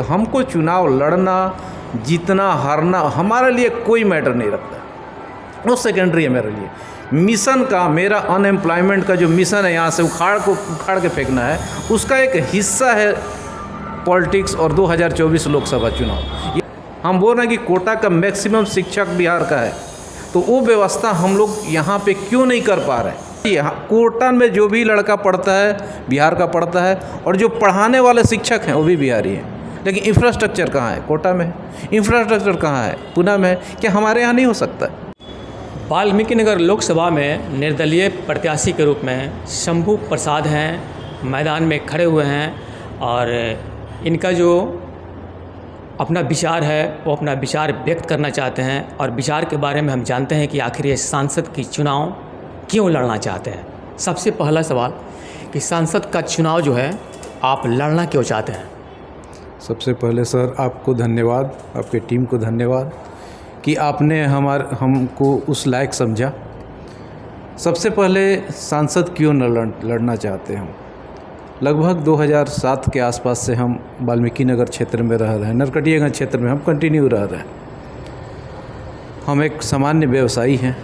हमको चुनाव लड़ना, जीतना, हारना हमारे लिए कोई मैटर नहीं रखता, वो सेकेंडरी है मेरे लिए। मिशन का, मेरा अनएम्प्लॉयमेंट का जो मिशन है, यहाँ से उखाड़ के फेंकना है, उसका एक हिस्सा है पॉलिटिक्स और 2024 लोकसभा चुनाव। हम बोल रहे हैं कि कोटा का मैक्सिमम शिक्षक बिहार का है, तो वो व्यवस्था हम लोग यहाँ पे क्यों नहीं कर पा रहे हैं? यहाँ कोटा में जो भी लड़का पढ़ता है बिहार का पढ़ता है, और जो पढ़ाने वाले शिक्षक हैं वो भी बिहारी हैं, लेकिन इंफ्रास्ट्रक्चर कहाँ है? कोटा में। इंफ्रास्ट्रक्चर कहाँ है? पुणे में। क्या हमारे यहाँ नहीं हो सकता? वाल्मीकि नगर लोकसभा में निर्दलीय प्रत्याशी के रूप में शंभू प्रसाद हैं, मैदान में खड़े हुए हैं और इनका जो अपना विचार है वो अपना विचार व्यक्त करना चाहते हैं, और विचार के बारे में हम जानते हैं कि आखिर ये सांसद की चुनाव क्यों लड़ना चाहते हैं। सबसे पहला सवाल कि सांसद का चुनाव जो है आप लड़ना क्यों चाहते हैं? सबसे पहले सर आपको धन्यवाद, आपके टीम को धन्यवाद कि आपने हमको उस लायक समझा। सबसे पहले सांसद क्यों लड़ना चाहते हैं हम? लगभग 2007 के आसपास से हम वाल्मीकि नगर क्षेत्र में रह रहे हैं, नरकटियागंज क्षेत्र में हम कंटिन्यू रह रहे हैं। हम एक सामान्य व्यवसायी हैं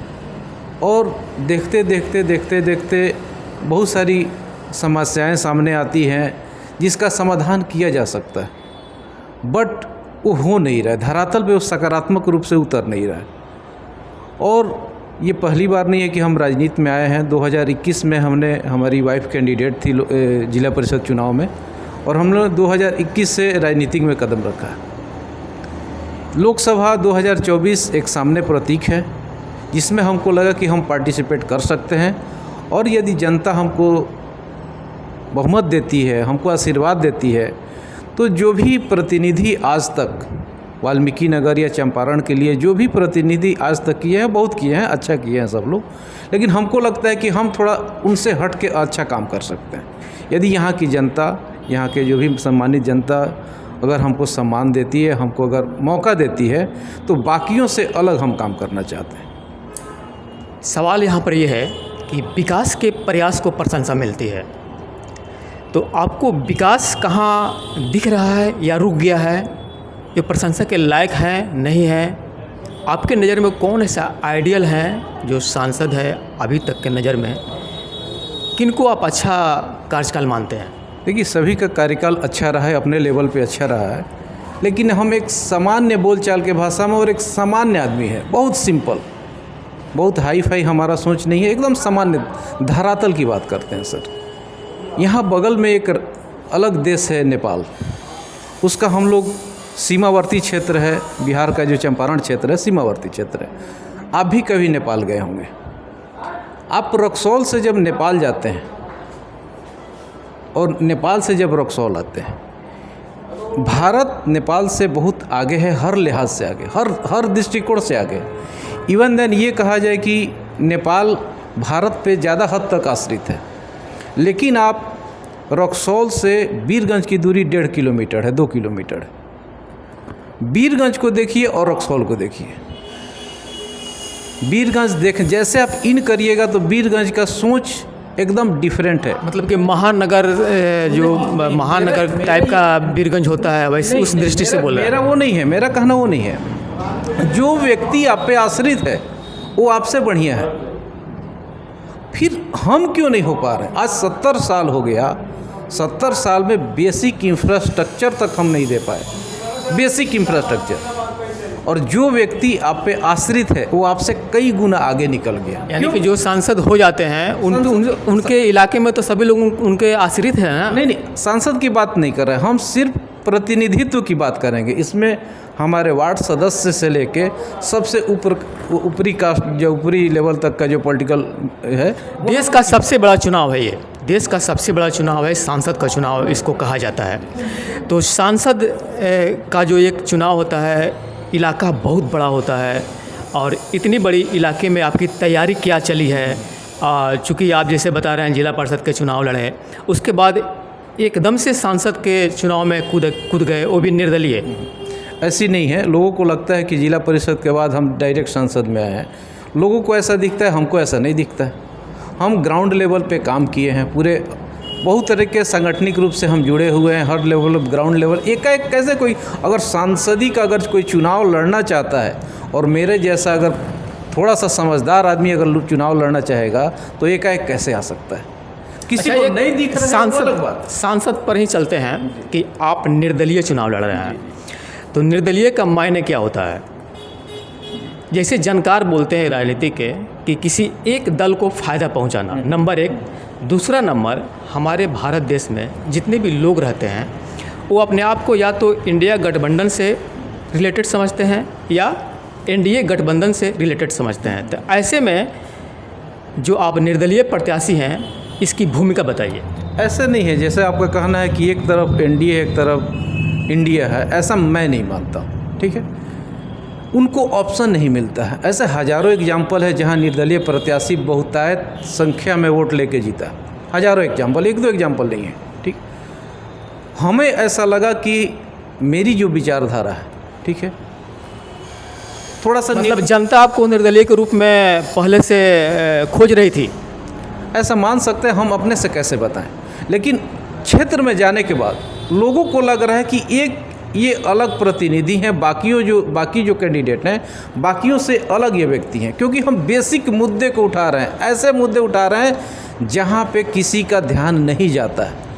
और देखते देखते बहुत सारी समस्याएं सामने आती हैं जिसका समाधान किया जा सकता है, बट वो हो नहीं रहा है, धरातल पे वो सकारात्मक रूप से उतर नहीं रहा है। और ये पहली बार नहीं है कि हम राजनीति में आए हैं। 2021 में हमारी वाइफ कैंडिडेट थी जिला परिषद चुनाव में, और हम लोग 2021 से राजनीतिक में कदम रखा है। लोकसभा 2024 एक सामने प्रतीक है जिसमें हमको लगा कि हम पार्टिसिपेट कर सकते हैं, और यदि जनता हमको बहुमत देती है, हमको आशीर्वाद देती है, तो जो भी प्रतिनिधि आज तक वाल्मीकि नगर या चंपारण के लिए जो भी प्रतिनिधि आज तक किए हैं, बहुत किए हैं, अच्छा किए हैं सब लोग, लेकिन हमको लगता है कि हम थोड़ा उनसे हट के अच्छा काम कर सकते हैं। यदि यहाँ की जनता, यहाँ के जो भी सम्मानित जनता अगर हमको सम्मान देती है, हमको अगर मौका देती है, तो बाकियों से अलग हम काम करना चाहते हैं। सवाल यहाँ पर यह है कि विकास के प्रयास को प्रशंसा मिलती है, तो आपको विकास कहाँ दिख रहा है या रुक गया है, जो प्रशंसा के लायक है, नहीं है? आपके नज़र में कौन ऐसा आइडियल है जो सांसद है अभी तक के नज़र में, किनको आप अच्छा कार्यकाल मानते हैं? देखिए, सभी का कार्यकाल अच्छा रहा है, अपने लेवल पे अच्छा रहा है, लेकिन हम एक सामान्य बोलचाल के भाषा में और एक सामान्य आदमी है, बहुत सिंपल, बहुत हाई फाई हमारा सोच नहीं है, एकदम सामान्य धरातल की बात करते हैं सर। यहाँ बगल में एक अलग देश है नेपाल, उसका हम लोग सीमावर्ती क्षेत्र है, बिहार का जो चंपारण क्षेत्र है सीमावर्ती क्षेत्र है। आप भी कभी नेपाल गए होंगे। आप रक्सौल से जब नेपाल जाते हैं और नेपाल से जब रक्सौल आते हैं, भारत नेपाल से बहुत आगे है, हर लिहाज से आगे, हर दृष्टिकोण से आगे। इवन देन ये कहा जाए कि नेपाल भारत पे ज़्यादा हद तक आश्रित है, लेकिन आप रक्सौल से वीरगंज की दूरी 1.5 किलोमीटर है, 2 किलोमीटर है। वीरगंज को देखिए और रक्सौल को देखिए। वीरगंज जैसे आप इन करिएगा तो वीरगंज का सोच एकदम डिफरेंट है, मतलब कि महानगर, जो महानगर टाइप का वीरगंज होता है, वैसे उस दृष्टि से बोल रहा है। मेरा वो नहीं है, मेरा कहना वो नहीं है। जो व्यक्ति आप पे आश्रित है वो आपसे बढ़िया है, फिर हम क्यों नहीं हो पा रहे? आज 70 साल हो गया, 70 साल में बेसिक इंफ्रास्ट्रक्चर तक हम नहीं दे पाए, बेसिक इंफ्रास्ट्रक्चर। और जो व्यक्ति आप पे आश्रित है वो आपसे कई गुना आगे निकल गया। यानी कि जो सांसद हो जाते हैं उनके इलाके में तो सभी लोग उनके आश्रित हैं ना? नहीं, सांसद की बात नहीं कर रहे, हम सिर्फ प्रतिनिधित्व की बात करेंगे। इसमें हमारे वार्ड सदस्य से लेके सबसे ऊपरी कास्ट, जो ऊपरी लेवल तक का जो पॉलिटिकल है। देश का सबसे बड़ा चुनाव है ये, देश का सबसे बड़ा चुनाव है, सांसद का चुनाव इसको कहा जाता है। तो सांसद का जो एक चुनाव होता है, इलाका बहुत बड़ा होता है, और इतनी बड़ी इलाके में आपकी तैयारी क्या चली है? चूँकि आप जैसे बता रहे हैं जिला परिषद के चुनाव लड़े, उसके बाद एकदम से सांसद के चुनाव में कूद गए, वो भी निर्दलीय। ऐसी नहीं है, लोगों को लगता है कि जिला परिषद के बाद हम डायरेक्ट सांसद में आए हैं, लोगों को ऐसा दिखता है, हमको ऐसा नहीं दिखता है। हम ग्राउंड लेवल पे काम किए हैं, पूरे बहुत तरह के सांगठनिक रूप से हम जुड़े हुए हैं, हर लेवल ग्राउंड लेवल। एकाएक कैसे कोई अगर सांसदी का अगर कोई चुनाव लड़ना चाहता है और मेरे जैसा अगर थोड़ा सा समझदार आदमी अगर चुनाव लड़ना चाहेगा तो एकाएक कैसे आ सकता है? किसी को नहीं दिख रहा है, वो अलग बात। सांसद पर ही चलते हैं कि आप निर्दलीय चुनाव लड़ रहे हैं, तो निर्दलीय का मायने क्या होता है? जैसे जानकार बोलते हैं राजनीति के कि किसी एक दल को फ़ायदा पहुंचाना, नंबर एक। दूसरा नंबर, हमारे भारत देश में जितने भी लोग रहते हैं वो अपने आप को या तो इंडिया गठबंधन से रिलेटेड समझते हैं या एनडीए गठबंधन से रिलेटेड समझते हैं। तो ऐसे में जो आप निर्दलीय प्रत्याशी हैं, इसकी भूमिका बताइए। ऐसे नहीं है जैसे आपका कहना है कि एक तरफ एनडीए एक तरफ इंडिया है, ऐसा मैं नहीं मानता। ठीक है, उनको ऑप्शन नहीं मिलता है। ऐसे हज़ारों एग्जाम्पल है जहां निर्दलीय प्रत्याशी बहुतायत संख्या में वोट लेके जीता है, हज़ारों एग्जाम्पल, एक दो एग्जाम्पल नहीं है। ठीक, हमें ऐसा लगा कि मेरी जो विचारधारा है, ठीक है, थोड़ा सा मतलब जनता आपको निर्दलीय के रूप में पहले से खोज रही थी, ऐसा मान सकते हैं। हम अपने से कैसे बताएं, लेकिन क्षेत्र में जाने के बाद लोगों को लग रहा है कि एक ये अलग प्रतिनिधि हैं, बाकी जो कैंडिडेट हैं बाकियों से अलग ये व्यक्ति हैं, क्योंकि हम बेसिक मुद्दे को उठा रहे हैं। ऐसे मुद्दे उठा रहे हैं जहाँ पे किसी का ध्यान नहीं जाता है।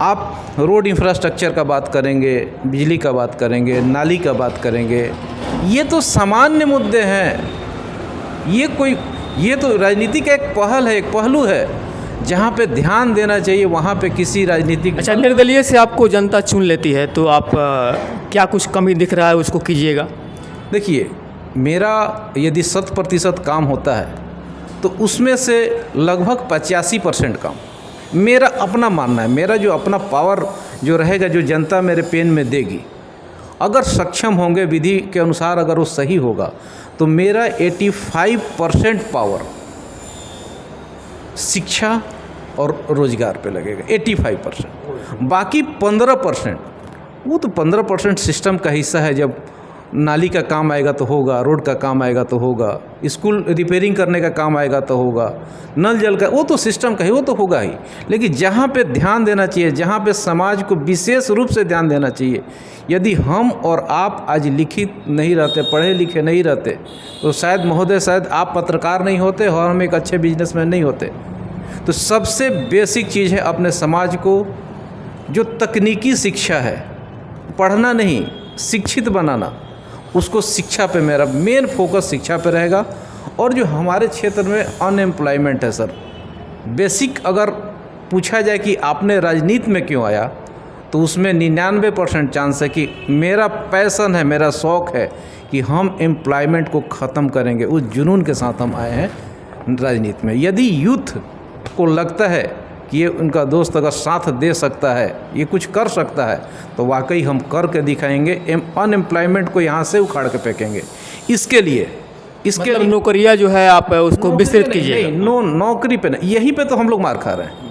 आप रोड इंफ्रास्ट्रक्चर का बात करेंगे, बिजली का बात करेंगे, नाली का बात करेंगे, ये तो सामान्य मुद्दे हैं। ये तो राजनीति का एक पहल है, एक पहलू है जहाँ पे ध्यान देना चाहिए, वहाँ पे किसी राजनीतिक। अच्छा, निर्दलीय से आपको जनता चुन लेती है तो आप क्या कुछ कमी दिख रहा है उसको कीजिएगा? देखिए, मेरा यदि 100% काम होता है तो उसमें से लगभग 85% काम मेरा अपना मानना है। मेरा जो अपना पावर जो रहेगा, जो जनता मेरे पेन में देगी, अगर सक्षम होंगे विधि के अनुसार, अगर वो सही होगा तो मेरा 85% पावर शिक्षा और रोजगार पे लगेगा। 85%। बाकी 15%, वो तो 15% सिस्टम का हिस्सा है। जब नाली का काम आएगा तो होगा, रोड का काम आएगा तो होगा, स्कूल रिपेयरिंग करने का काम आएगा तो होगा, नल जल का, वो तो सिस्टम का ही, वो तो होगा ही। लेकिन जहाँ पे ध्यान देना चाहिए, जहाँ पे समाज को विशेष रूप से ध्यान देना चाहिए, यदि हम और आप आज लिखित नहीं रहते, पढ़े लिखे नहीं रहते, तो शायद महोदय, शायद आप पत्रकार नहीं होते और हम एक अच्छे बिजनेसमैन नहीं होते। तो सबसे बेसिक चीज़ है अपने समाज को जो तकनीकी शिक्षा है, पढ़ना नहीं, शिक्षित बनाना, उसको शिक्षा पे मेरा मेन फोकस शिक्षा पे रहेगा। और जो हमारे क्षेत्र में अनएम्प्लॉयमेंट है सर, बेसिक अगर पूछा जाए कि आपने राजनीति में क्यों आया, तो उसमें 99% चांस है कि मेरा पैसन है, मेरा शौक़ है कि हम एम्प्लॉयमेंट को ख़त्म करेंगे। उस जुनून के साथ हम आए हैं राजनीति में। यदि यूथ को लगता है कि ये उनका दोस्त अगर साथ दे सकता है, ये कुछ कर सकता है, तो वाकई हम कर के दिखाएंगे। अनएम्प्लॉयमेंट को यहाँ से उखाड़ के फेंकेंगे। इसके मतलब नौकरियाँ जो है आप उसको विस्तृत कीजिए। नौकरी पे नहीं, यहीं पे तो हम लोग मार खा रहे हैं।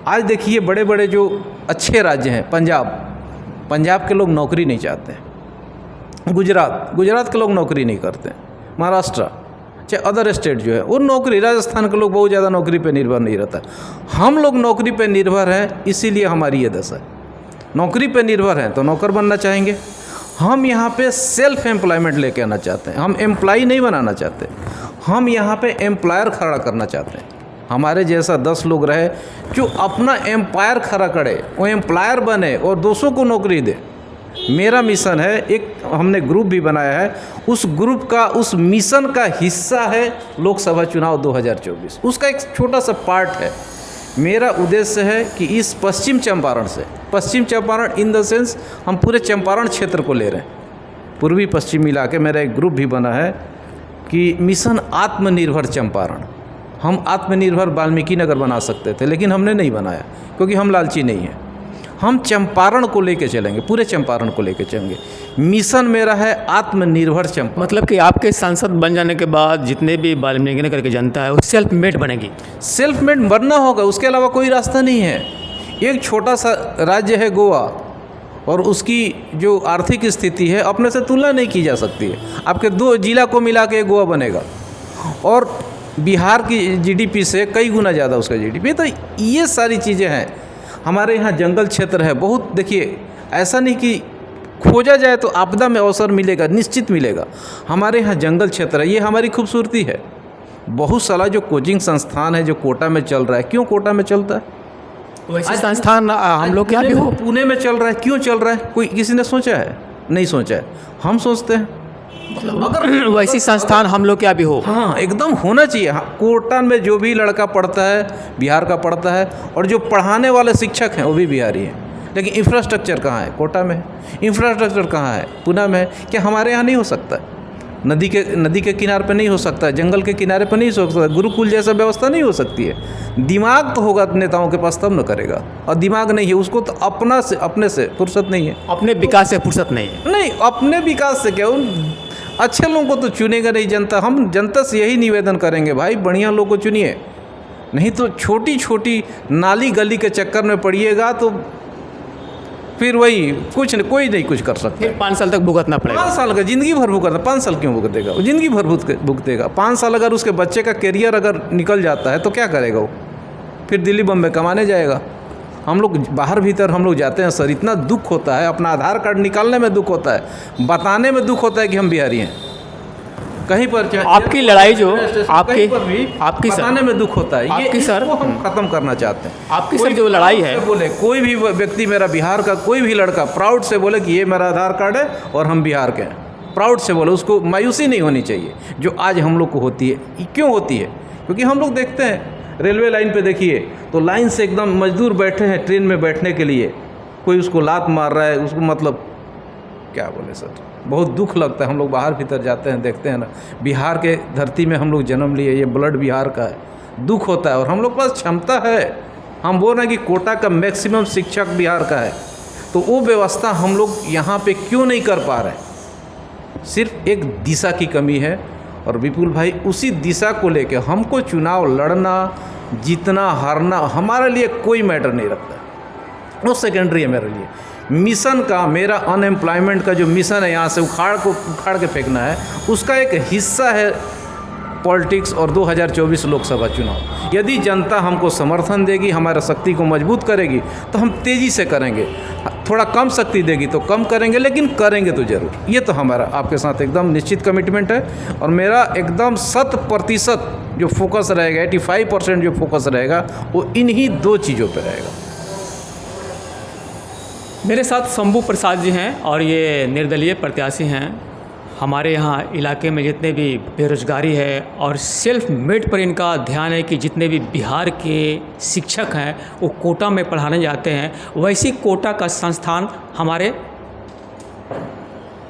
आज देखिए, बड़े बड़े जो अच्छे राज्य हैं, पंजाब के लोग नौकरी नहीं चाहते हैं। गुजरात के लोग नौकरी नहीं करते हैं। महाराष्ट्र, चाहे अदर स्टेट जो है, वो नौकरी, राजस्थान के लोग बहुत ज़्यादा नौकरी पे निर्भर नहीं रहता। हम लोग नौकरी पे निर्भर हैं, इसीलिए हमारी ये दशा है। नौकरी पे निर्भर हैं तो नौकर बनना चाहेंगे। हम यहाँ पे सेल्फ एम्प्लॉयमेंट लेके आना चाहते हैं। हम एम्प्लॉय नहीं बनाना चाहते, हम यहाँ पे एम्प्लॉयर खड़ा करना चाहते हैं। हमारे जैसा 10 लोग रहे जो अपना एम्पायर खड़ा करे, वो एम्प्लॉयर बने और दूसरों को नौकरी दे। मेरा मिशन है, एक हमने ग्रुप भी बनाया है, उस ग्रुप का, उस मिशन का हिस्सा है लोकसभा चुनाव 2024। उसका एक छोटा सा पार्ट है। मेरा उद्देश्य है कि इस पश्चिम चंपारण इन द सेंस हम पूरे चंपारण क्षेत्र को ले रहे हैं, पूर्वी पश्चिम मिला के। मेरा एक ग्रुप भी बना है कि मिशन आत्मनिर्भर चंपारण। हम आत्मनिर्भर वाल्मीकि नगर बना सकते थे, लेकिन हमने नहीं बनाया क्योंकि हम लालची नहीं हैं। हम चंपारण को लेके चलेंगे, पूरे चंपारण को लेके चलेंगे। मिशन मेरा है आत्मनिर्भर चंपारण। मतलब कि आपके सांसद बन जाने के बाद जितने भी वाल्मीकि नगर की जनता है वो सेल्फ मेड बनेगी। सेल्फ मेड बनना होगा, उसके अलावा कोई रास्ता नहीं है। एक छोटा सा राज्य है गोवा, और उसकी जो आर्थिक स्थिति है अपने से तुलना नहीं की जा सकती है। आपके 2 जिला को मिला के गोवा बनेगा। और बिहार की जीडीपी से कई गुना ज़्यादा उसका जीडीपी। तो ये सारी चीज़ें हैं। हमारे यहाँ जंगल क्षेत्र है बहुत। देखिए, ऐसा नहीं कि खोजा जाए तो आपदा में अवसर मिलेगा, निश्चित मिलेगा। हमारे यहाँ जंगल क्षेत्र है, ये हमारी खूबसूरती है। बहुत सारा जो कोचिंग संस्थान है जो कोटा में चल रहा है, क्यों कोटा में चलता है? वैसे संस्थान हम लोग के यहाँ भी हो। पुणे में चल रहा है, क्यों चल रहा है? कोई किसी ने सोचा है? नहीं सोचा है। हम सोचते हैं अगर वैसी संस्थान हम लोग के यहाँ भी हो। हाँ, एकदम होना चाहिए। हाँ, कोटा में जो भी लड़का पढ़ता है बिहार का पढ़ता है, और जो पढ़ाने वाले शिक्षक हैं वो भी बिहारी हैं। लेकिन इंफ्रास्ट्रक्चर कहाँ है? कोटा में है। इंफ्रास्ट्रक्चर कहाँ है? पुणे में है। क्या हमारे यहाँ नहीं हो सकता? नदी के किनारे पे नहीं हो सकता, जंगल के किनारे पे नहीं हो सकता, गुरुकुल जैसा व्यवस्था नहीं हो सकती है। दिमाग तो होगा नेताओं के पास, तब न करेगा। और दिमाग नहीं है उसको, तो अपने से फुर्सत नहीं है। अपने विकास से फुर्सत नहीं है। नहीं, अपने विकास से क्या, उन अच्छे लोगों को तो चुनेगा नहीं जनता। हम जनता से यही निवेदन करेंगे, भाई बढ़िया लोग को चुनिए, नहीं तो छोटी छोटी नाली गली के चक्कर में पड़िएगा तो फिर वही कोई नहीं कुछ कर सकता। फिर 5 साल तक भुगतना पड़ेगा। 5 साल का ज़िंदगी भर भुगतना, 5 साल क्यों भुगतेगा? वो ज़िंदगी भर भुगतेगा। 5 साल अगर उसके बच्चे का करियर अगर निकल जाता है तो क्या करेगा वो? फिर दिल्ली बम्बई कमाने जाएगा। हम लोग बाहर भीतर हम लोग जाते हैं सर, इतना दुख होता है। अपना आधार कार्ड निकालने में दुख होता है, बताने में दुख होता है कि हम बिहारी हैं। कहीं पर आपकी लड़ाई जो आपकी बताने में दुख होता है, आपकी ये सर इसको हम ख़त्म करना चाहते हैं। आपकी सर जो लड़ाई है, बोले कोई भी व्यक्ति, मेरा बिहार का कोई भी लड़का प्राउड से बोले कि ये मेरा आधार कार्ड है और हम बिहार के हैं, प्राउड से बोले। उसको मायूसी नहीं होनी चाहिए जो आज हम लोग को होती है। क्यों होती है? क्योंकि हम लोग देखते हैं रेलवे लाइन पे, देखिए तो लाइन से एकदम मजदूर बैठे हैं ट्रेन में बैठने के लिए, कोई उसको लात मार रहा है, उसको मतलब क्या बोले सर, बहुत दुख लगता है। हम लोग बाहर भीतर जाते हैं, देखते हैं ना, बिहार के धरती में हम लोग जन्म लिए, ये ब्लड बिहार का है, दुख होता है। और हम लोग पास क्षमता है, हम बोल रहे हैं कि कोटा का मैक्सिमम शिक्षक बिहार का है, तो वो व्यवस्था हम लोग यहाँ पे क्यों नहीं कर पा रहे? सिर्फ एक दिशा की कमी है। और विपुल भाई, उसी दिशा को लेके हमको चुनाव लड़ना, जीतना, हारना हमारे लिए कोई मैटर नहीं रखता, वो सेकेंडरी है मेरे लिए। मिशन का, मेरा अनएम्प्लॉयमेंट का जो मिशन है, यहाँ से उखाड़ के फेंकना है, उसका एक हिस्सा है पॉलिटिक्स और 2024 लोकसभा चुनाव। यदि जनता हमको समर्थन देगी, हमारा शक्ति को मजबूत करेगी, तो हम तेज़ी से करेंगे। थोड़ा कम शक्ति देगी तो कम करेंगे, लेकिन करेंगे तो ज़रूर। ये तो हमारा आपके साथ एकदम निश्चित कमिटमेंट है। और मेरा एकदम 100% जो फोकस रहेगा, 85% जो फोकस रहेगा, वो इन्हीं 2 चीज़ों पर रहेगा। मेरे साथ शंभू प्रसाद जी हैं और ये निर्दलीय प्रत्याशी हैं। हमारे यहाँ इलाके में जितने भी बेरोजगारी है और सेल्फ मेड पर इनका ध्यान है कि जितने भी बिहार के शिक्षक हैं वो कोटा में पढ़ाने जाते हैं, वैसी कोटा का संस्थान हमारे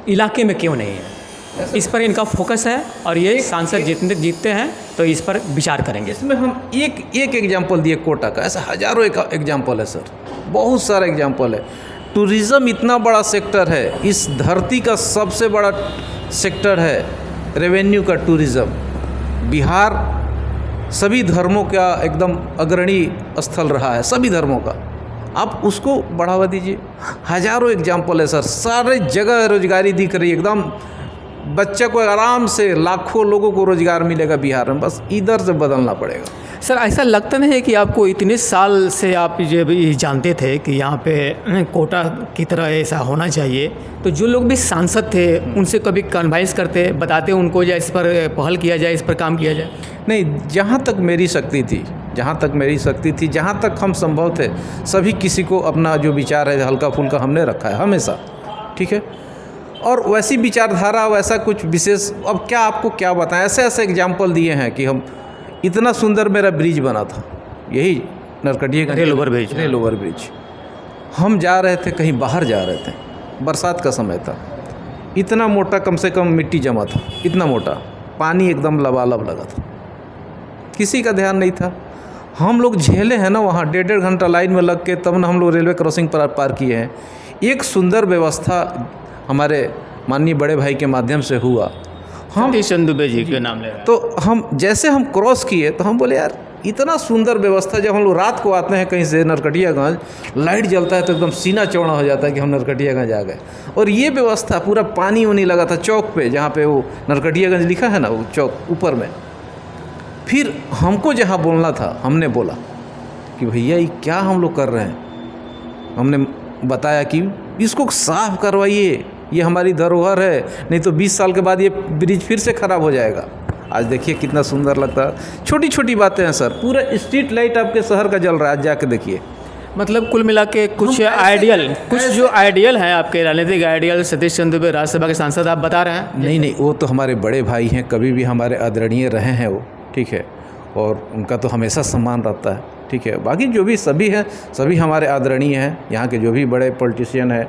इलाके में क्यों नहीं है, इस पर इनका फोकस है। और ये सांसद जीतते हैं तो इस पर विचार करेंगे। इसमें हम एक एग्जाम्पल दिए कोटा का, ऐसा हज़ारों एग्जाम्पल है सर, बहुत सारा एग्जाम्पल है। टूरिज़्म इतना बड़ा सेक्टर है, इस धरती का सबसे बड़ा सेक्टर है रेवेन्यू का टूरिज़्म। बिहार सभी धर्मों का एकदम अग्रणी स्थल रहा है, सभी धर्मों का। आप उसको बढ़ावा दीजिए। हज़ारों एग्जाम्पल है सर, सारे जगह रोजगारी दिख रही है एकदम। बच्चे को आराम से लाखों लोगों को रोजगार मिलेगा बिहार में, बस इधर से बदलना पड़ेगा। सर, ऐसा लगता नहीं है कि आपको इतने साल से आप ये जानते थे कि यहाँ पे कोटा की तरह ऐसा होना चाहिए, तो जो लोग भी सांसद थे उनसे कभी कन्वाइंस करते, बताते उनको या इस पर पहल किया जाए, इस पर काम किया जाए? नहीं, जहाँ तक मेरी शक्ति थी, जहाँ तक हम संभव थे, सभी किसी को अपना जो विचार है हल्का फुल्का हमने रखा है हमेशा, ठीक है। और वैसी विचारधारा, वैसा कुछ विशेष, अब क्या आपको क्या बताएं, ऐसे एग्जाम्पल दिए हैं कि हम, इतना सुंदर मेरा ब्रिज बना था, यही नरकटिया का रेल ओवर ब्रिज। हम जा रहे थे, कहीं बाहर जा रहे थे, बरसात का समय था, इतना मोटा, कम से कम मिट्टी जमा था, इतना मोटा, पानी एकदम लबालब लगा था, किसी का ध्यान नहीं था। हम लोग झेले हैं ना वहाँ, 1.5 घंटा लाइन में लग के तब ना हम लोग रेलवे क्रॉसिंग पर पार किए हैं। एक सुंदर व्यवस्था हमारे माननीय बड़े भाई के माध्यम से हुआ। हम सतीश दुबे जी के नाम ले रहे हैं। तो हम जैसे हम क्रॉस किए तो हम बोले यार इतना सुंदर व्यवस्था, जब हम लोग रात को आते हैं कहीं से नरकटियागंज, लाइट जलता है तो एकदम सीना चौड़ा हो जाता है कि हम नरकटियागंज आ गए। और ये व्यवस्था पूरा पानी उनी लगा था चौक पे, जहाँ पे वो नरकटियागंज लिखा है ना, वो चौक ऊपर में, फिर हमको जहाँ बोलना था हमने बोला कि भैया ये क्या हम लोग कर रहे हैं। हमने बताया कि इसको साफ करवाइए, ये हमारी धरोहर है, नहीं तो 20 साल के बाद ये ब्रिज फिर से ख़राब हो जाएगा। आज देखिए कितना सुंदर लगता है। छोटी छोटी बातें हैं सर, पूरा स्ट्रीट लाइट आपके शहर का जल रहा है, आज जाके देखिए। मतलब कुल मिला के कुछ आइडियल, कुछ जो आइडियल हैं आपके राजनीतिक आइडियल, सतीश चंद्र दुबे राज्यसभा के सांसद आप बता रहे हैं। नहीं, वो तो हमारे बड़े भाई हैं, कभी भी हमारे आदरणीय रहे हैं वो, ठीक है, और उनका तो हमेशा सम्मान रहता है, ठीक है। बाकी जो भी सभी हैं, सभी हमारे आदरणीय हैं। यहाँ के जो भी बड़े पॉलिटिशियन हैं,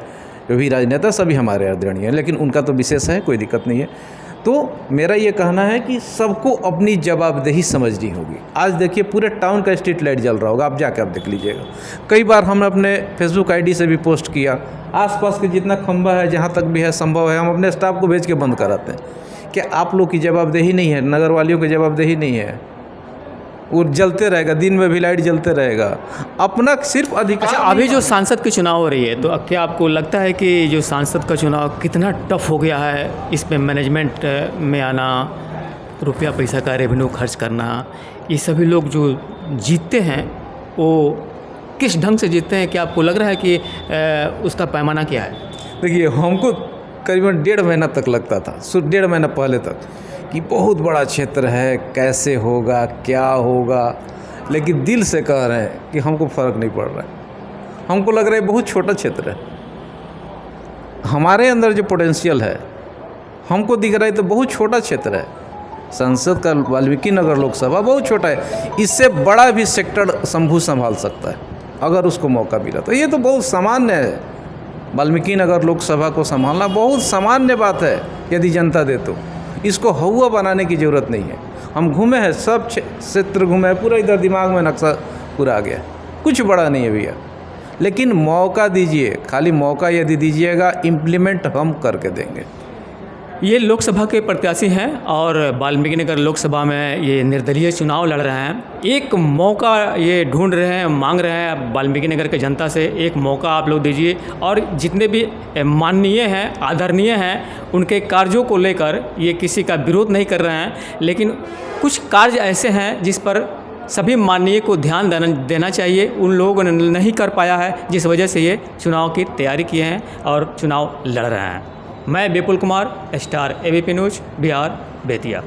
जो भी राजनेता, सभी हमारे आदरणीय हैं, लेकिन उनका तो विशेष है, कोई दिक्कत नहीं है। तो मेरा ये कहना है कि सबको अपनी जवाबदेही समझनी होगी। आज देखिए पूरे टाउन का स्ट्रीट लाइट जल रहा होगा, आप जाके आप देख लीजिएगा। कई बार हमने अपने फेसबुक आईडी से भी पोस्ट किया, आसपास के जितना खंबा है, जहाँ तक भी है संभव है, हम अपने स्टाफ को भेज के बंद कराते हैं। क्या आप लोग की जवाबदेही नहीं है, नगर वालियों की जवाबदेही नहीं है? वो जलते रहेगा, दिन में भी लाइट जलते रहेगा, अपना सिर्फ अधिकार। अच्छा, अभी जो सांसद की चुनाव हो रही है, तो क्या आपको लगता है कि जो सांसद का चुनाव कितना टफ हो गया है, इसमें मैनेजमेंट में आना, रुपया पैसा का रेवेन्यू खर्च करना, ये सभी लोग जो जीतते हैं वो किस ढंग से जीतते हैं? क्या आपको लग रहा है कि उसका पैमाना क्या है? देखिए, हमको करीबन 1.5 महीना तक लगता था, सिर्फ 1.5 महीना पहले तक, कि बहुत बड़ा क्षेत्र है, कैसे होगा, क्या होगा, लेकिन दिल से कह रहे हैं कि हमको फ़र्क नहीं पड़ रहा है। हमको लग रहा है बहुत छोटा क्षेत्र है, हमारे अंदर जो पोटेंशियल है हमको दिख रहा है तो बहुत छोटा क्षेत्र है। संसद का वाल्मीकि नगर लोकसभा बहुत छोटा है, इससे बड़ा भी सेक्टर शंभू संभाल सकता है अगर उसको मौका मिला तो। ये तो बहुत सामान्य है, वाल्मीकि नगर लोकसभा को संभालना बहुत सामान्य बात है यदि जनता दे तो। इसको हवा बनाने की ज़रूरत नहीं है। हम घूमे हैं, सब क्षेत्र घूमे हैं, पूरा इधर दिमाग में नक्शा पूरा आ गया, कुछ बड़ा नहीं है भैया। लेकिन मौका दीजिए, खाली मौका यदि दीजिएगा, इम्प्लीमेंट हम करके देंगे। ये लोकसभा के प्रत्याशी हैं और वाल्मीकि नगर लोकसभा में ये निर्दलीय चुनाव लड़ रहे हैं। एक मौका ये ढूंढ रहे हैं, मांग रहे हैं वाल्मीकि नगर के जनता से, एक मौका आप लोग दीजिए। और जितने भी माननीय हैं, आदरणीय हैं, उनके कार्यों को लेकर ये किसी का विरोध नहीं कर रहे हैं, लेकिन कुछ कार्य ऐसे हैं जिस पर सभी माननीय को ध्यान देना चाहिए, उन लोगों ने नहीं कर पाया है, जिस वजह से ये चुनाव की तैयारी किए हैं और चुनाव लड़ रहे हैं। मैं Vipul Kumar, Star ABP news, Bihar, Bettiah.